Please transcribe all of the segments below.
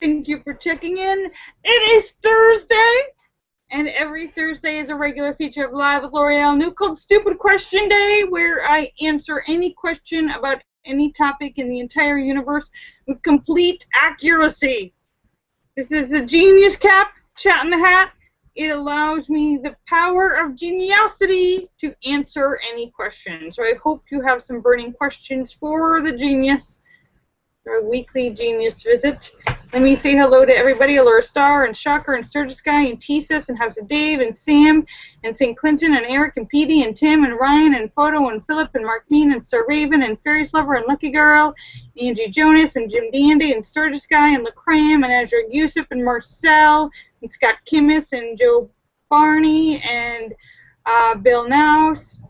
Thank you for checking in. It is Thursday, and every Thursday is a regular feature of Live with Lorielle, new called Stupid Question Day, where I answer any question about any topic in the entire universe with complete accuracy. This is a genius cap, chat in the hat. It allows me the power of geniosity to answer any question. So I hope you have some burning questions for the genius. Our weekly genius visit. Let me say hello to everybody. Allura Star and Shocker and Sturgis Guy and Tesis and House of Dave and Sam and St. Clinton and Eric and Petey and Tim and Ryan and Photo and Philip and Mark Mean and Star Raven and Fairies Lover and Lucky Girl, Angie Jonas and Jim Dandy and Sturgis Guy and LaCram and Azra Yusuf and Marcel and Scott Kimmis and Joe Barney and Bill Nouse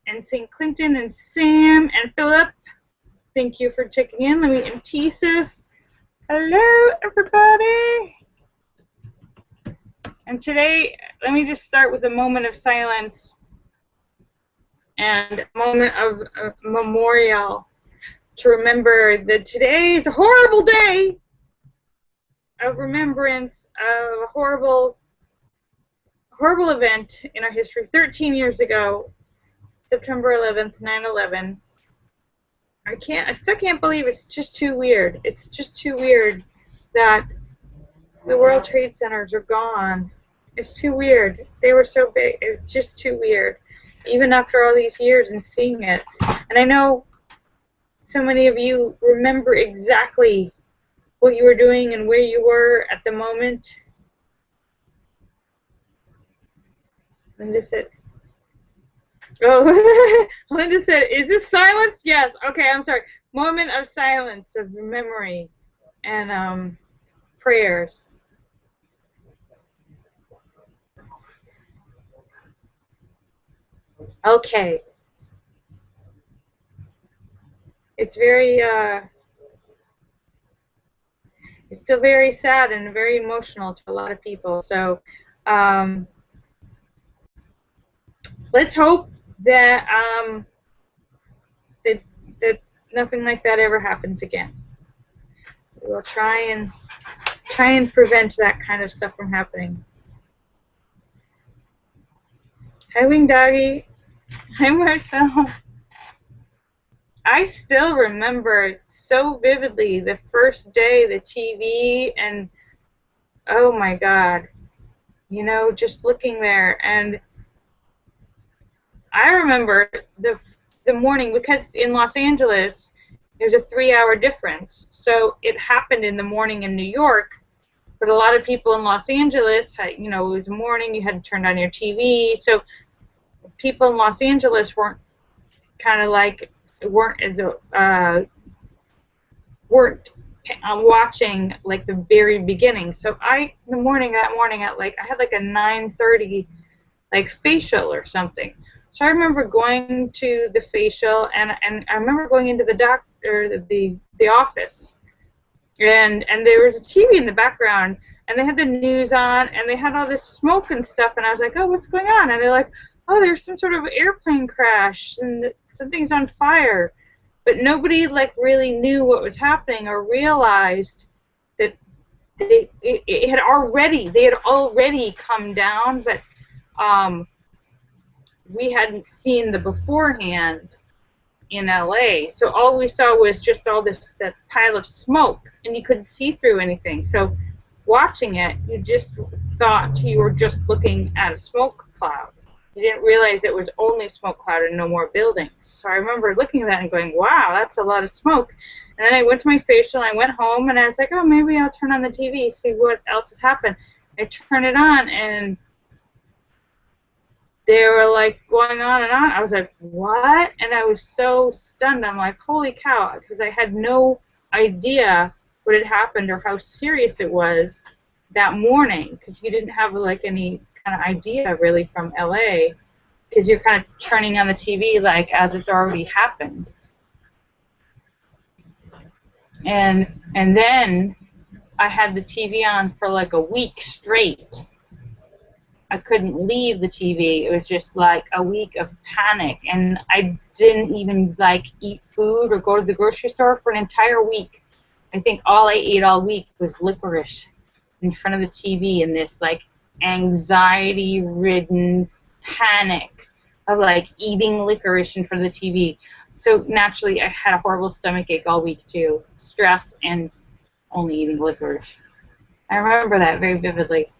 and St. Clinton and Sam and Philip. Thank you for checking in. Let me and Tesis. Hello, everybody. And today, let me just start with a moment of silence and a moment of memorial to remember that today is a horrible day of remembrance of a horrible event in our history. 13 years ago, September 11th, 9/11. I still can't believe it's just too weird. It's just too weird that the World Trade Centers are gone. It's too weird. They were so big. It's just too weird, even after all these years and seeing it. And I know so many of you remember exactly what you were doing and where you were at the moment. Linda said, oh, Linda said, is this silence? Yes. Okay, I'm sorry. Moment of silence, of memory, and prayers. Okay. It's very, it's still very sad and very emotional to a lot of people. So, let's hope that that nothing like that ever happens again. We'll try and prevent that kind of stuff from happening. Hi, Wing Doggy. Hi, Marcel. I still remember so vividly the first day, the TV, and oh my God, you know, just looking there. And I remember the morning, because in Los Angeles, there's a 3-hour difference. So it happened in the morning in New York, but a lot of people in Los Angeles, you know, it was morning, you had to turn on your TV. So people in Los Angeles weren't watching like the very beginning. So that morning at like, I had like a 9:30 like facial or something. So I remember going to the facial, and I remember going into the office, and there was a TV in the background, and they had the news on, and they had all this smoke and stuff, and I was like, oh, what's going on? And they're like, oh, there's some sort of airplane crash, and something's on fire. But nobody like really knew what was happening or realized that they had already come down, but we hadn't seen the beforehand in LA. So all we saw was just that pile of smoke, and you couldn't see through anything. So watching it, you just thought you were just looking at a smoke cloud. You didn't realize it was only smoke cloud and no more buildings. So I remember looking at that and going, wow, that's a lot of smoke. And then I went to my facial, and I went home, and I was like, oh, maybe I'll turn on the TV, see what else has happened. I turned it on, and they were like going on and on. I was like, what? And I was so stunned. I'm like, holy cow, because I had no idea what had happened or how serious it was that morning, because you didn't have like any kind of idea really from LA, because you're kind of turning on the TV like as it's already happened. And then I had the TV on for like a week straight. I couldn't leave the TV. It was just like a week of panic, and I didn't even like eat food or go to the grocery store for an entire week. I think all I ate all week was licorice in front of the TV in this like anxiety-ridden panic of like eating licorice in front of the TV. So naturally, I had a horrible stomach ache all week too, stress and only eating licorice. I remember that very vividly.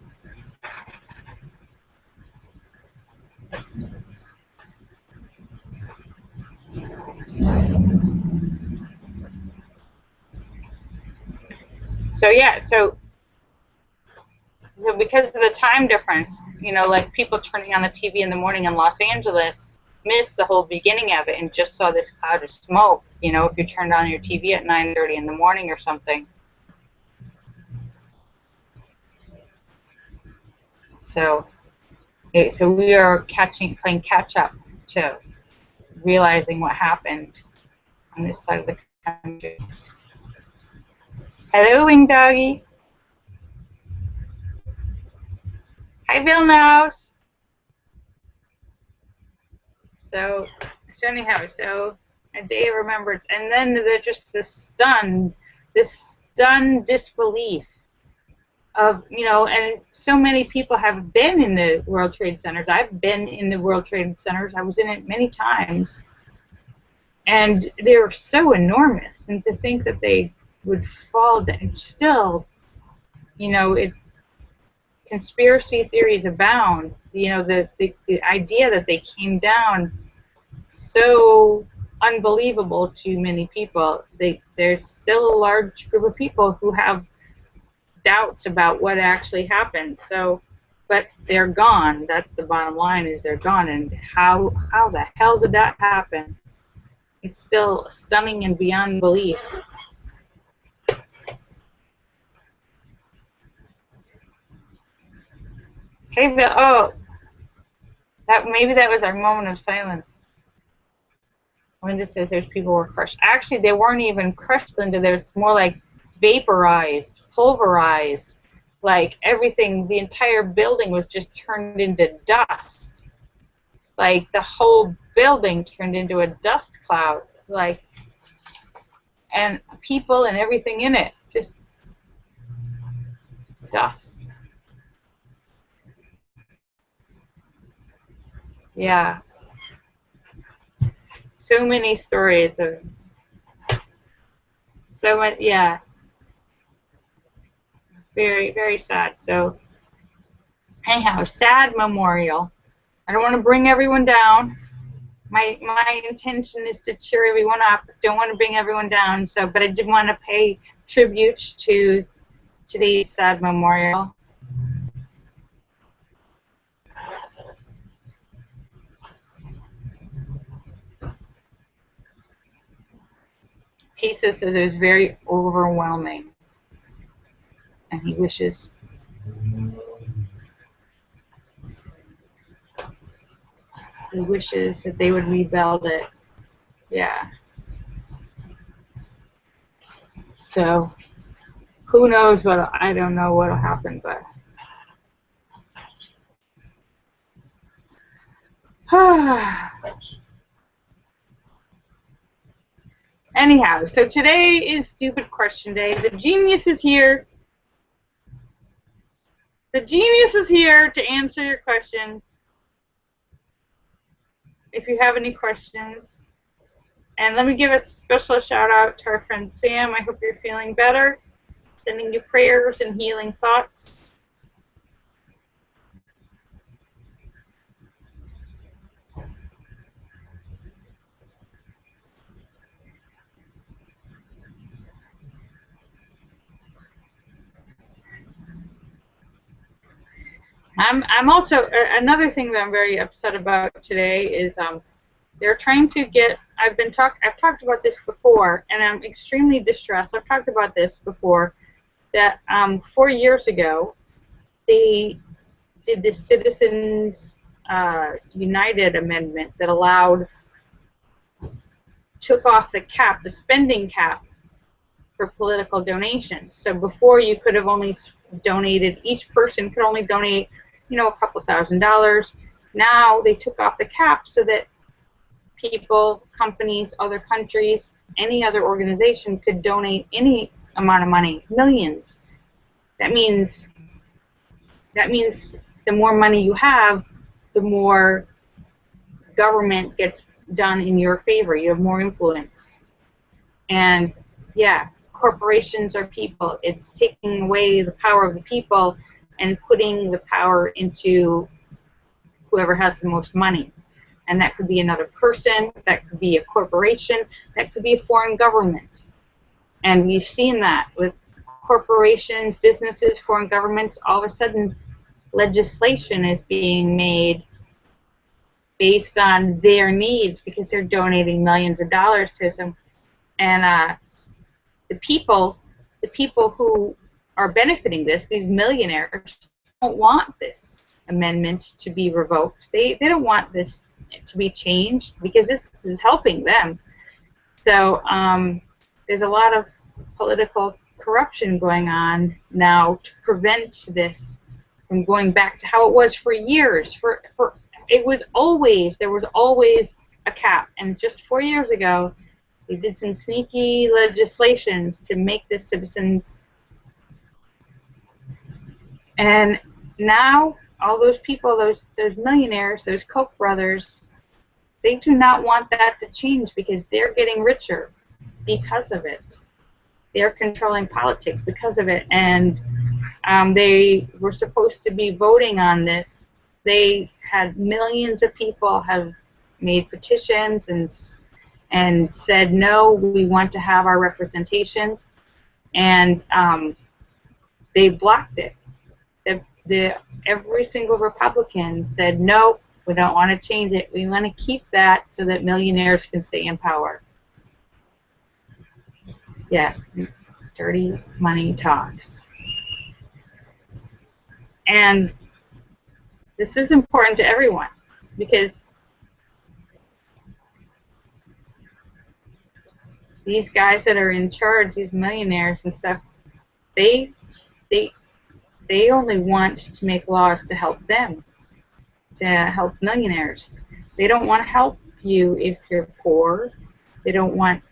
So yeah, so because of the time difference, you know, like people turning on the TV in the morning in Los Angeles missed the whole beginning of it and just saw this cloud of smoke, you know, if you turned on your TV at 9:30 in the morning or something. So we are playing catch up to realizing what happened on this side of the country. Hello, Wing Doggy. Hi, Bill Mouse. So anyhow, so a day of remembrance, and then there's just this stunned disbelief of, you know, and so many people have been in the World Trade Centers. I've been in the World Trade Centers. I was in it many times, and they were so enormous, and to think that they would fall down still, you know, conspiracy theories abound. You know, the idea that they came down so unbelievable to many people. There's still a large group of people who have doubts about what actually happened. So, but they're gone. That's the bottom line, is they're gone. And how the hell did that happen? It's still stunning and beyond belief. Hey, Bill. Oh, maybe that was our moment of silence. Linda says there's people who were crushed. Actually, they weren't even crushed, Linda. There's more like vaporized, pulverized. Like everything, the entire building was just turned into dust. Like the whole building turned into a dust cloud. Like, and people and everything in it, just dust. Yeah. So many stories of so much, yeah. Very, very sad. So, anyhow, sad memorial. I don't want to bring everyone down. My intention is to cheer everyone up. Don't want to bring everyone down. So, but I did want to pay tribute to today's sad memorial. Tisa says it was very overwhelming, and he wishes that they would rebuild it. Yeah. So who knows what, I don't know what'll happen, but anyhow, so today is Stupid Question Day. The genius is here. The genius is here to answer your questions. If you have any questions. And let me give a special shout out to our friend Sam. I hope you're feeling better. Sending you prayers and healing thoughts. I'm also, another thing that I'm very upset about today is they're trying to get, I've talked about this before, and I'm extremely distressed. I've talked about this before, that 4 years ago, they did this Citizens United amendment that took off the cap, the spending cap for political donations. So before you could have only donated, each person could only donate, you know, a couple $1,000s. Now they took off the cap so that people, companies, other countries, any other organization could donate any amount of money, millions. That means the more money you have, the more government gets done in your favor. You have more influence. And yeah, corporations are people. It's taking away the power of the people and putting the power into whoever has the most money. And that could be another person, that could be a corporation, that could be a foreign government. And we've seen that with corporations, businesses, foreign governments. All of a sudden, legislation is being made based on their needs because they're donating millions of dollars to them. And the people who are benefiting this, these millionaires, don't want this amendment to be revoked. They don't want this to be changed because this is helping them. So there's a lot of political corruption going on now to prevent this from going back to how it was for years. There was always a cap, and just 4 years ago, they did some sneaky legislations to make the citizens. And now all those people, those millionaires, those Koch brothers, they do not want that to change because they're getting richer because of it. They're controlling politics because of it. And they were supposed to be voting on this. They had millions of people have made petitions and said, no, we want to have our representations. And they blocked it. Every single Republican said, no, we don't want to change it. We want to keep that so that millionaires can stay in power. Yes, dirty money talks. And this is important to everyone because these guys that are in charge, these millionaires and stuff, they only want to make laws to help them, to help millionaires. They don't want to help you if you're poor. They want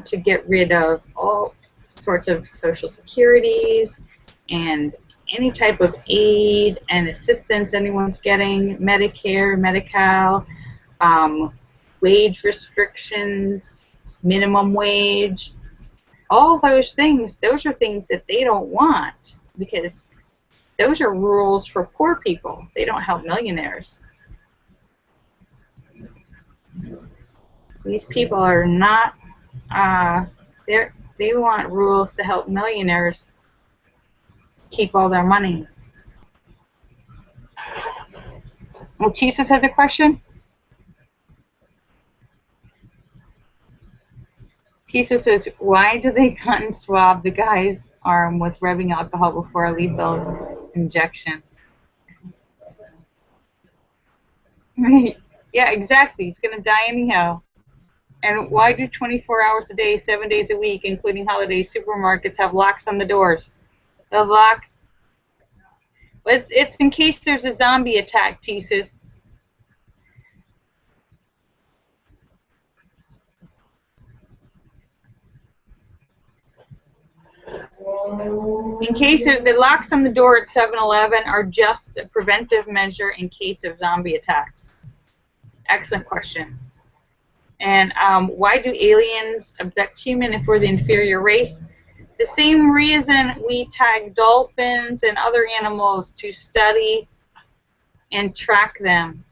to get rid of all sorts of social securities and any type of aid and assistance anyone's getting, Medicare, Medi-Cal, wage restrictions, minimum wage, all those things. Those are things that they don't want because those are rules for poor people. They don't help millionaires. These people are not, they want rules to help millionaires keep all their money. Well, Jesus has a question. Tisa says, why do they cotton swab the guy's arm with rubbing alcohol before a lethal injection? Right. Yeah, exactly. He's going to die anyhow. And why do 24 hours a day, 7 days a week, including holidays, supermarkets have locks on the doors? The lock. Well, it's in case there's a zombie attack, Thesis. In case of, the locks on the door at 7-Eleven are just a preventive measure in case of zombie attacks. Excellent question. And why do aliens abduct human if we're the inferior race? The same reason we tag dolphins and other animals to study and track them.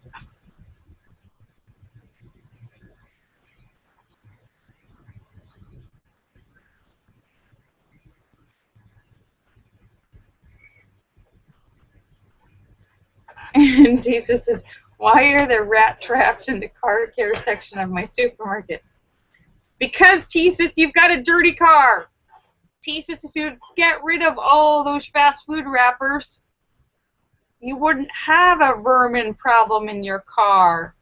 And Jesus says, why are there rat traps in the car care section of my supermarket? Because, Jesus, you've got a dirty car. Jesus, if you get rid of all those fast food wrappers, you wouldn't have a vermin problem in your car.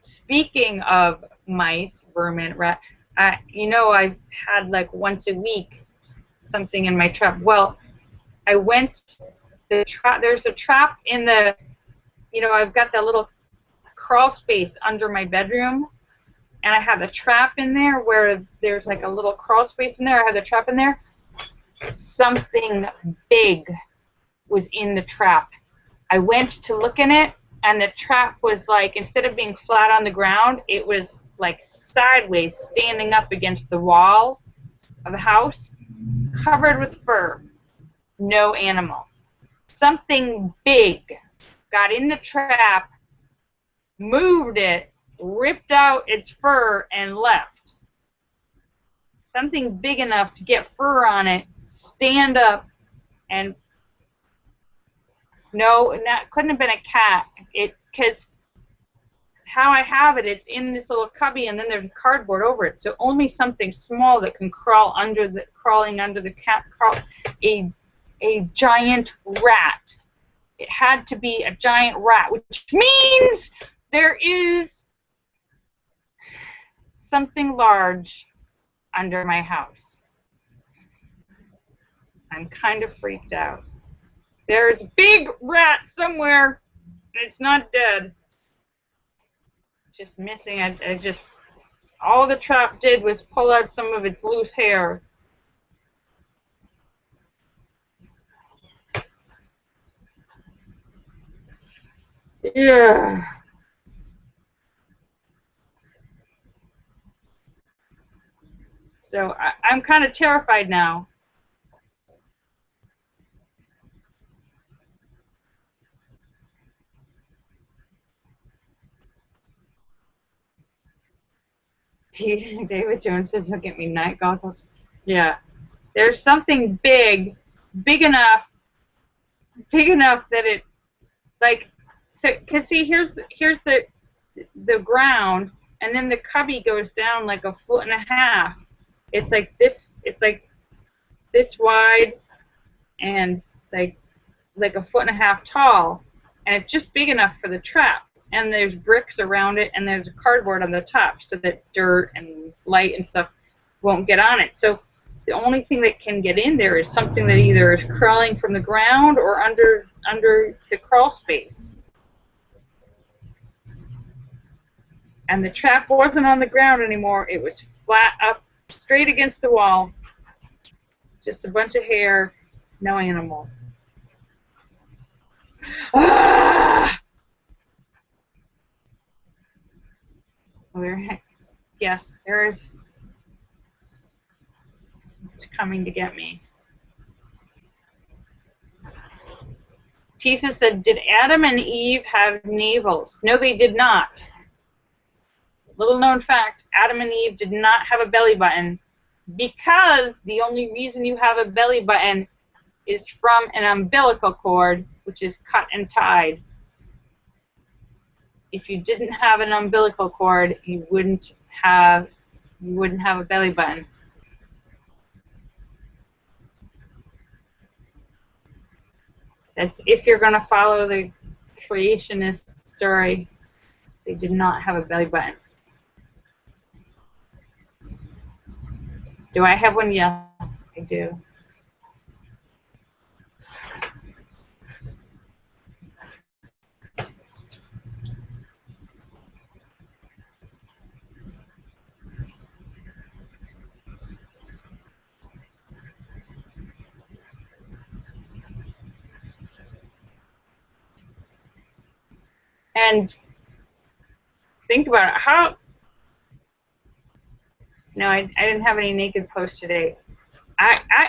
Speaking of mice, vermin, rat, you know, I've had like once a week something in my trap. Well, I went, there's a trap in the, you know, I've got that little crawl space under my bedroom, and I had the trap in there where there's like a little crawl space in there. I had the trap in there. Something big was in the trap. I went to look in it, and the trap was like, instead of being flat on the ground, it was like sideways, standing up against the wall of the house, covered with fur. No animal. Something big got in the trap, moved it, ripped out its fur, and left. Something big enough to get fur on it, stand up, and no, couldn't have been a cat. Because how I have it, it's in this little cubby, and then there's a cardboard over it. So only something small that can crawling under the cat, a giant rat. It had to be a giant rat, which means there is something large under my house. I'm kind of freaked out. There's a big rat somewhere. It's not dead. Just missing. All the trap did was pull out some of its loose hair. Yeah. So I'm kind of terrified now. David Jones says he'll get me night goggles. Yeah. There's something big enough that it, like, so, cause see, here's the ground, and then the cubby goes down like 1.5 feet. It's like this wide, and like 1.5 feet tall, and it's just big enough for the trap. And there's bricks around it, and there's a cardboard on the top, so that dirt and light and stuff won't get on it. So the only thing that can get in there is something that either is crawling from the ground or under the crawl space. And the trap wasn't on the ground anymore. It was flat up, straight against the wall. Just a bunch of hair, no animal. Ah! Yes, there's. It's coming to get me. Tisa said, did Adam and Eve have navels? No, they did not. Little known fact, Adam and Eve did not have a belly button, because the only reason you have a belly button is from an umbilical cord, which is cut and tied. If you didn't have an umbilical cord, you wouldn't have a belly button. That's if you're going to follow the creationist story. They did not have a belly button. Do I have one? Yes, I do. And think about it. How? No, I didn't have any naked posts today.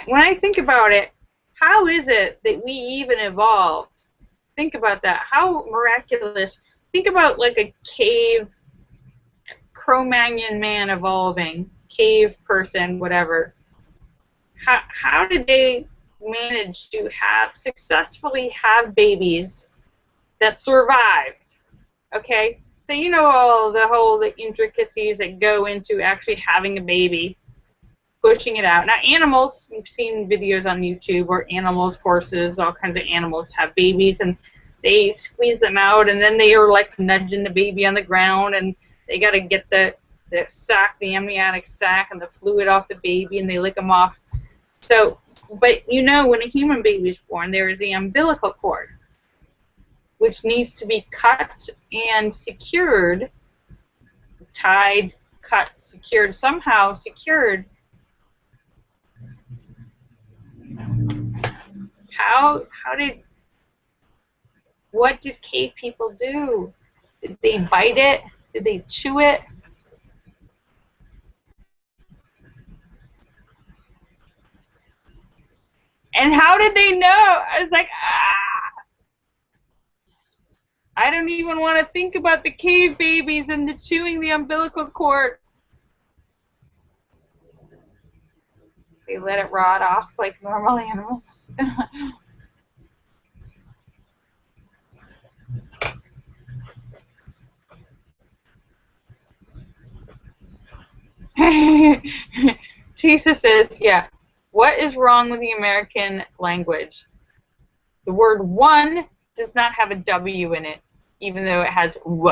When I think about it, how is it that we even evolved? Think about that. How miraculous. Think about like a cave, Cro-Magnon man evolving, cave person, whatever. How did they manage to successfully have babies that survived? Okay, so you know all the intricacies that go into actually having a baby, pushing it out. Now animals, you've seen videos on YouTube where animals, horses, all kinds of animals have babies, and they squeeze them out, and then they are like nudging the baby on the ground, and they got to get the sac, the amniotic sac, and the fluid off the baby, and they lick them off. So, but you know, when a human baby is born, there is the umbilical cord, which needs to be cut and secured, tied cut, secured, somehow secured. What did cave people do? Did they bite it? Did they chew it? And how did they know? I was like, I don't even want to think about the cave babies and the chewing the umbilical cord. They let it rot off like normal animals. Tisa says, yeah, what is wrong with the American language? The word one does not have a W in it, even though it has W.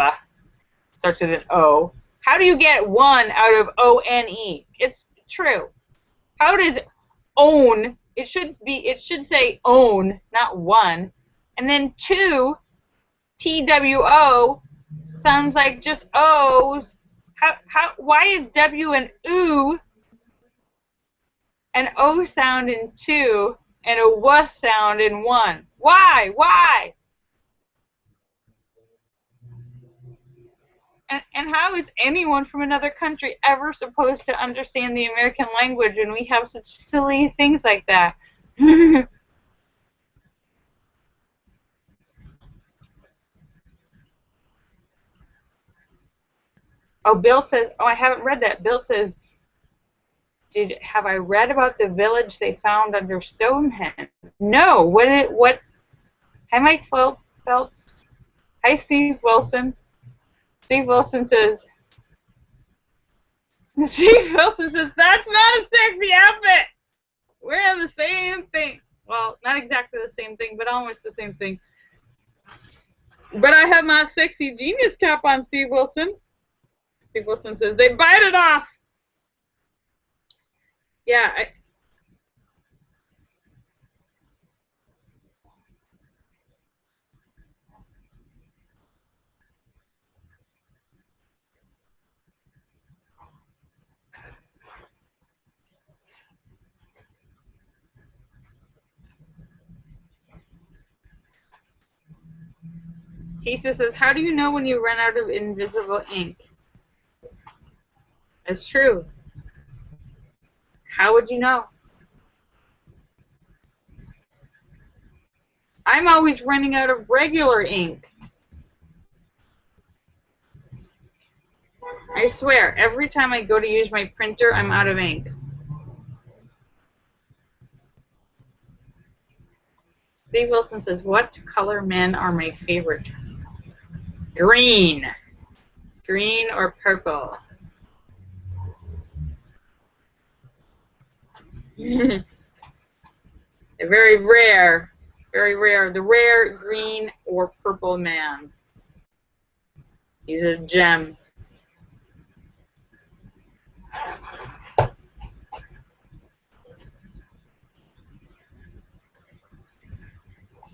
Starts with an O. How do you get one out of O-N-E? It's true. How does own, it should say own, not one. And then two, T-W-O, sounds like just O's. Why is W and oo an O sound in two and a W sound in one? Why? Why? And how is anyone from another country ever supposed to understand the American language when we have such silly things like that? Oh, Bill says, oh, I haven't read that. Bill says, have I read about the village they found under Stonehenge? No. What? Hi, Mike Phelps. Hi, Steve Wilson. Steve Wilson says, that's not a sexy outfit. We're in the same thing. Well, not exactly the same thing, but almost the same thing. But I have my sexy genius cap on, Steve Wilson. Steve Wilson says, they bite it off. Yeah. Tisa says, how do you know when you run out of invisible ink? That's true. How would you know? I'm always running out of regular ink. I swear, every time I go to use my printer, I'm out of ink. Steve Wilson says, what color men are my favorite? Green. Green or purple. They're very rare. Very rare. The rare green or purple man. He's a gem.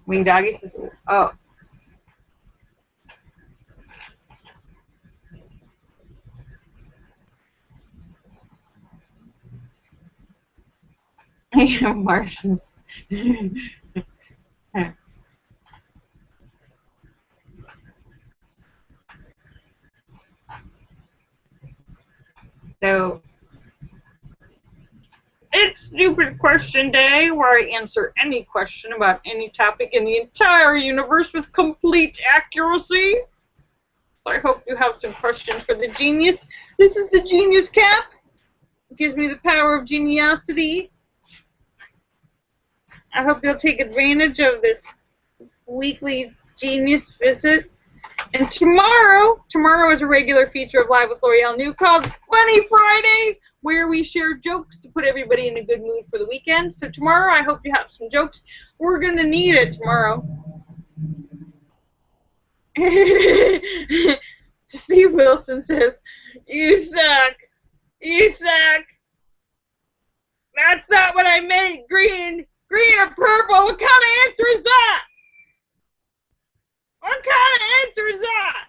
Wing Doggy says, oh. Martians. So, it's Stupid Question Day, where I answer any question about any topic in the entire universe with complete accuracy. So I hope you have some questions for the genius. This is the genius cap. It gives me the power of geniosity. I hope you'll take advantage of this weekly genius visit. And tomorrow is a regular feature of Live with Lorielle New called Funny Friday, where we share jokes to put everybody in a good mood for the weekend. So tomorrow, I hope you have some jokes. We're going to need it tomorrow. Steve Wilson says, you suck. You suck. That's not what I meant. Green or purple. What kind of answer is that? What kind of answer is that?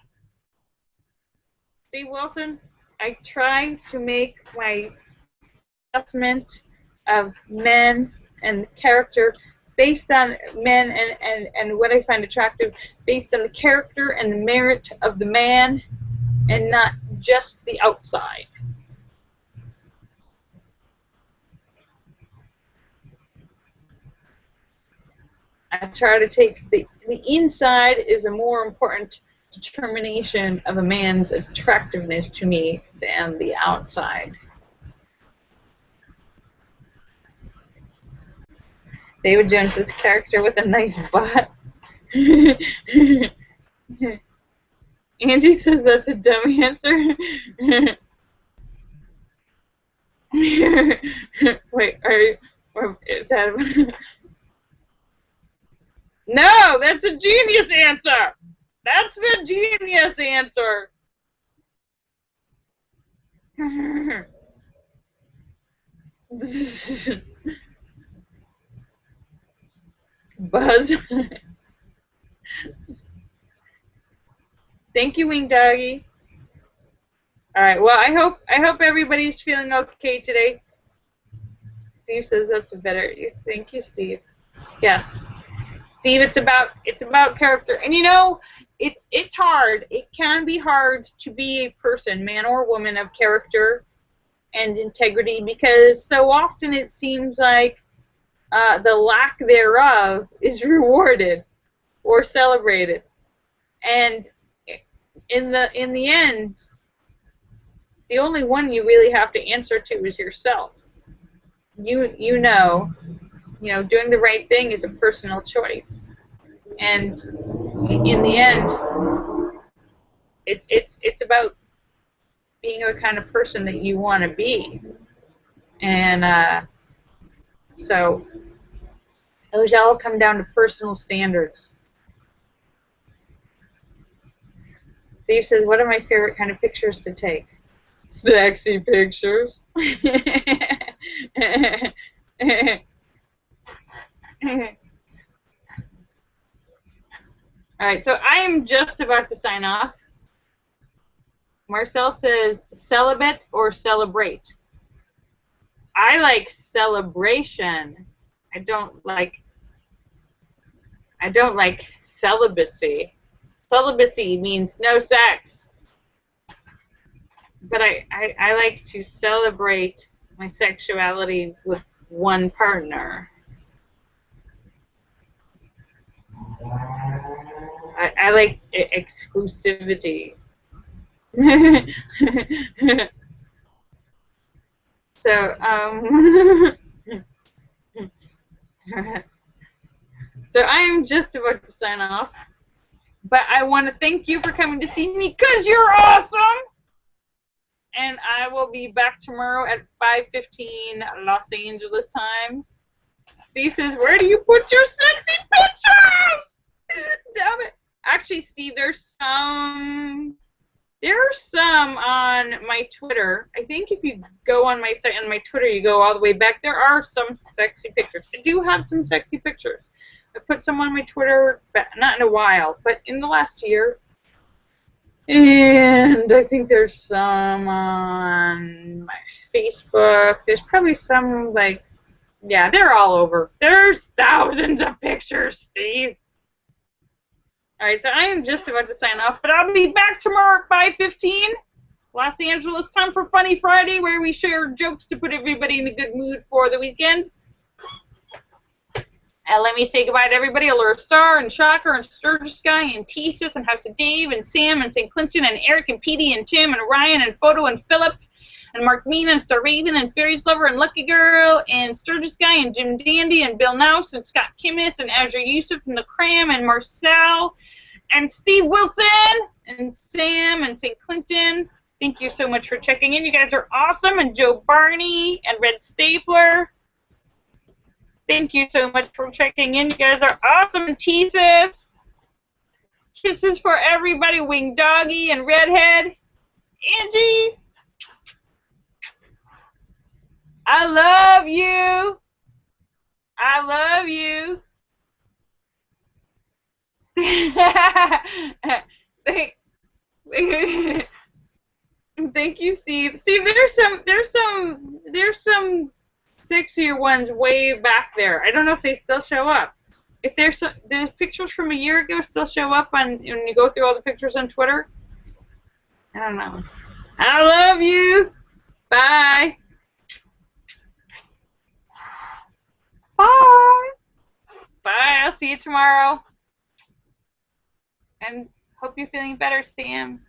Steve Wilson? I try to make my assessment of men and character based on men and what I find attractive based on the character and the merit of the man and not just the outside. I try to take the inside is a more important determination of a man's attractiveness to me than the outside. David Jones's character with a nice butt. Angie says that's a dumb answer. Wait, are you? Or is that? No, that's a genius answer. That's the genius answer. Buzz. Thank you, Wing Doggy. All right. Well, I hope everybody's feeling okay today. Steve says that's a better. Thank you, Steve. Yes, Steve. It's about character, and you know, it's hard. It can be hard to be a person, man or woman, of character and integrity, because so often it seems like the lack thereof is rewarded or celebrated, and in the end, the only one you really have to answer to is yourself. You know, doing the right thing is a personal choice, and in the end, it's about being the kind of person that you want to be, and so those all come down to personal standards. Steve says, "What are my favorite kind of pictures to take?" Sexy pictures. Alright, so I am just about to sign off. Marcel says, celibate or celebrate? I like celebration. I don't like celibacy. Celibacy means no sex. But I like to celebrate my sexuality with one partner. I like exclusivity. So, so I am just about to sign off. But I want to thank you for coming to see me, because you're awesome! And I will be back tomorrow at 5:15 Los Angeles time. Steve says, where do you put your sexy pictures? Damn it. Actually, Steve, there are some on my Twitter. I think if you go on my site, on my Twitter, you go all the way back. There are some sexy pictures. I do have some sexy pictures. I put some on my Twitter, but not in a while, but in the last year. And I think there's some on my Facebook. There's probably some, like, yeah, they're all over. There's thousands of pictures, Steve. All right, so I am just about to sign off, but I'll be back tomorrow at 5:15 Los Angeles time for Funny Friday, where we share jokes to put everybody in a good mood for the weekend. And let me say goodbye to everybody. Allure Star and Shocker and Sturgis Guy and Tesis and House of Dave and Sam and St. Clinton and Eric and Petey and Tim and Ryan and Photo and Philip and Mark Mean and Star Raven and Fairies Lover and Lucky Girl and Sturgis Guy and Jim Dandy and Bill Nouse and Scott Kimmis and Azure Yusuf and The Cram and Marcel and Steve Wilson and Sam and St. Clinton. Thank you so much for checking in. You guys are awesome. And Joe Barney and Red Stapler. Thank you so much for checking in. You guys are awesome. Teases. Kisses for everybody. Wing Doggy and Redhead. Angie. I love you. I love you. Thank you, Steve. Steve, there's some sexier ones way back there. I don't know if they still show up. If there's pictures from a year ago still show up on when you go through all the pictures on Twitter. I don't know. I love you. Bye. Bye. Bye. I'll see you tomorrow. And hope you're feeling better, Sam.